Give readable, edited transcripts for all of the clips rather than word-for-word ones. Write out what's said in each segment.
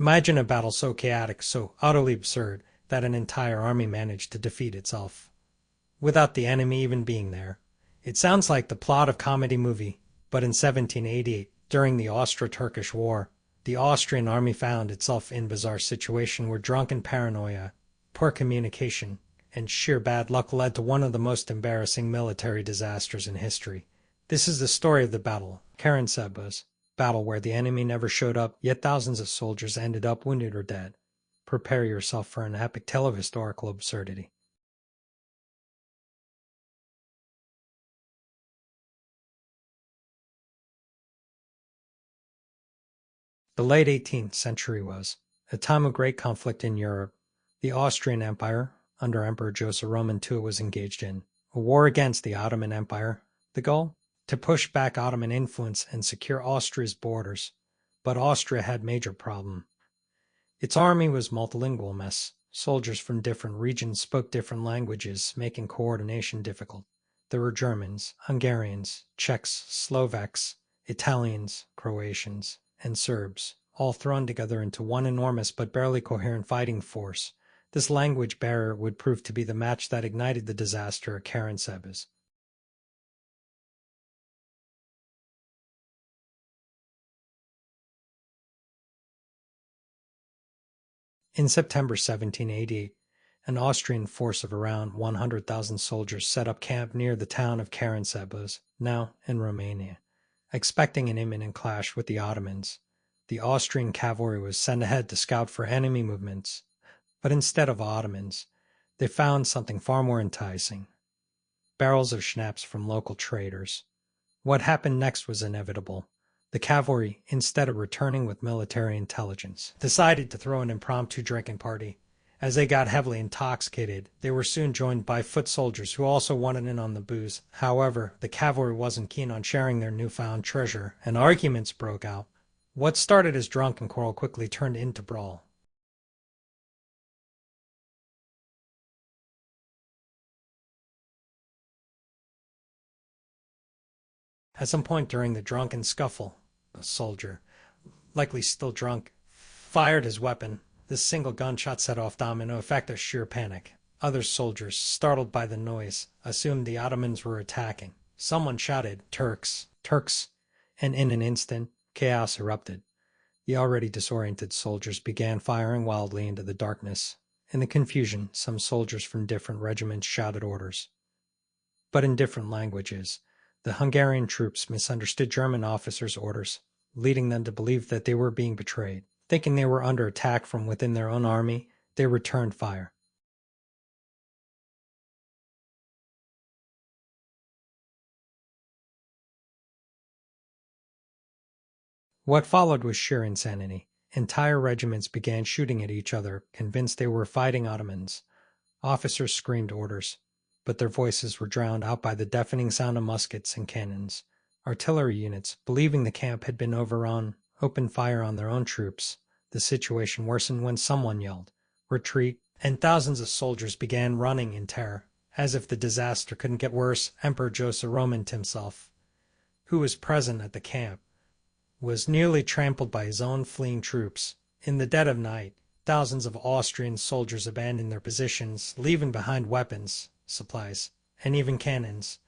Imagine a battle so chaotic, so utterly absurd, that an entire army managed to defeat itself, without the enemy even being there. It sounds like the plot of a comedy movie, but in 1788, during the Austro-Turkish War, the Austrian army found itself in a bizarre situation where drunken paranoia, poor communication, and sheer bad luck led to one of the most embarrassing military disasters in history. This is the story of the Battle of Karansebes, battle where the enemy never showed up, yet thousands of soldiers ended up wounded or dead. Prepare yourself for an epic tale of historical absurdity. The late 18th century was a time of great conflict in Europe. The Austrian Empire, under Emperor Joseph Roman II, was engaged in a war against the Ottoman Empire. The goal? To push back Ottoman influence and secure Austria's borders. But Austria had a major problem. Its army was a multilingual mess. Soldiers from different regions spoke different languages, making coordination difficult. There were Germans, Hungarians, Czechs, Slovaks, Italians, Croatians, and Serbs, all thrown together into one enormous but barely coherent fighting force. This language barrier would prove to be the match that ignited the disaster at Karansebes. In September 1788, an Austrian force of around 100,000 soldiers set up camp near the town of Karansebes, now in Romania. Expecting an imminent clash with the Ottomans, the Austrian cavalry was sent ahead to scout for enemy movements. But instead of Ottomans, they found something far more enticing: barrels of schnapps from local traders. What happened next was inevitable. The cavalry, instead of returning with military intelligence, decided to throw an impromptu drinking party. As they got heavily intoxicated, they were soon joined by foot soldiers who also wanted in on the booze. However, the cavalry wasn't keen on sharing their newfound treasure, and arguments broke out. What started as drunken quarrel quickly turned into brawl. At some point during the drunken scuffle, a soldier, likely still drunk, fired his weapon. This single gunshot set off domino effect of sheer panic. Other soldiers, startled by the noise, assumed the Ottomans were attacking. Someone shouted, "Turks! Turks!" and in an instant, chaos erupted. The already disoriented soldiers began firing wildly into the darkness. In the confusion, some soldiers from different regiments shouted orders, but in different languages. The Hungarian troops misunderstood German officers' orders, leading them to believe that they were being betrayed. Thinking they were under attack from within their own army, they returned fire. What followed was sheer insanity. Entire regiments began shooting at each other, convinced they were fighting Ottomans. Officers screamed orders, but their voices were drowned out by the deafening sound of muskets and cannons. Artillery units, believing the camp had been overrun, opened fire on their own troops. The situation worsened when someone yelled, "Retreat," and thousands of soldiers began running in terror. As if the disaster couldn't get worse, Emperor Joseph Roman himself, who was present at the camp, was nearly trampled by his own fleeing troops. In the dead of night, thousands of Austrian soldiers abandoned their positions, leaving behind weapons, supplies, and even cannons.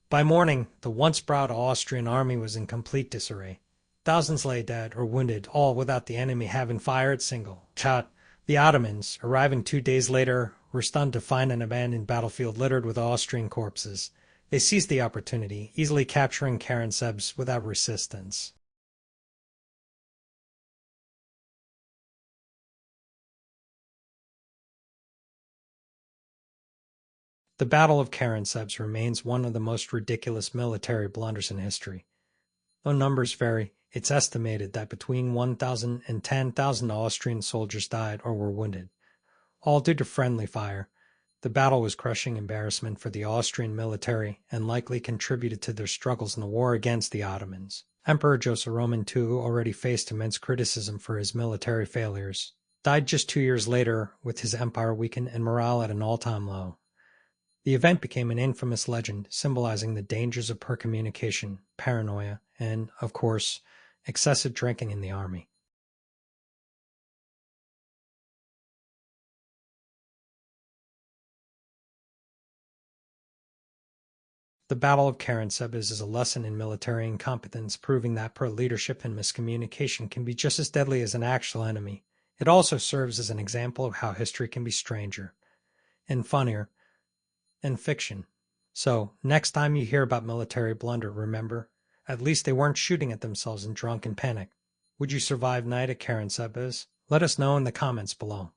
By morning, the once proud Austrian army was in complete disarray. Thousands lay dead or wounded, all without the enemy having fired a single shot. The Ottomans, arriving 2 days later, were stunned to find an abandoned battlefield littered with Austrian corpses. They seized the opportunity, easily capturing Karansebes without resistance. The Battle of Karansebes remains one of the most ridiculous military blunders in history. Though numbers vary, it's estimated that between 1,000 and 10,000 Austrian soldiers died or were wounded, all due to friendly fire. The battle was crushing embarrassment for the Austrian military and likely contributed to their struggles in the war against the Ottomans. Emperor Joseph Roman II already faced immense criticism for his military failures. Died just 2 years later with his empire weakened and morale at an all-time low. The event became an infamous legend, symbolizing the dangers of poor communication, paranoia, and, of course, excessive drinking in the army. The Battle of Karansebes is a lesson in military incompetence, proving that poor leadership and miscommunication can be just as deadly as an actual enemy. It also serves as an example of how history can be stranger and funnier in fiction. So, next time you hear about military blunder, remember, at least they weren't shooting at themselves in drunken panic. Would you survive night at Karansebes? Let us know in the comments below.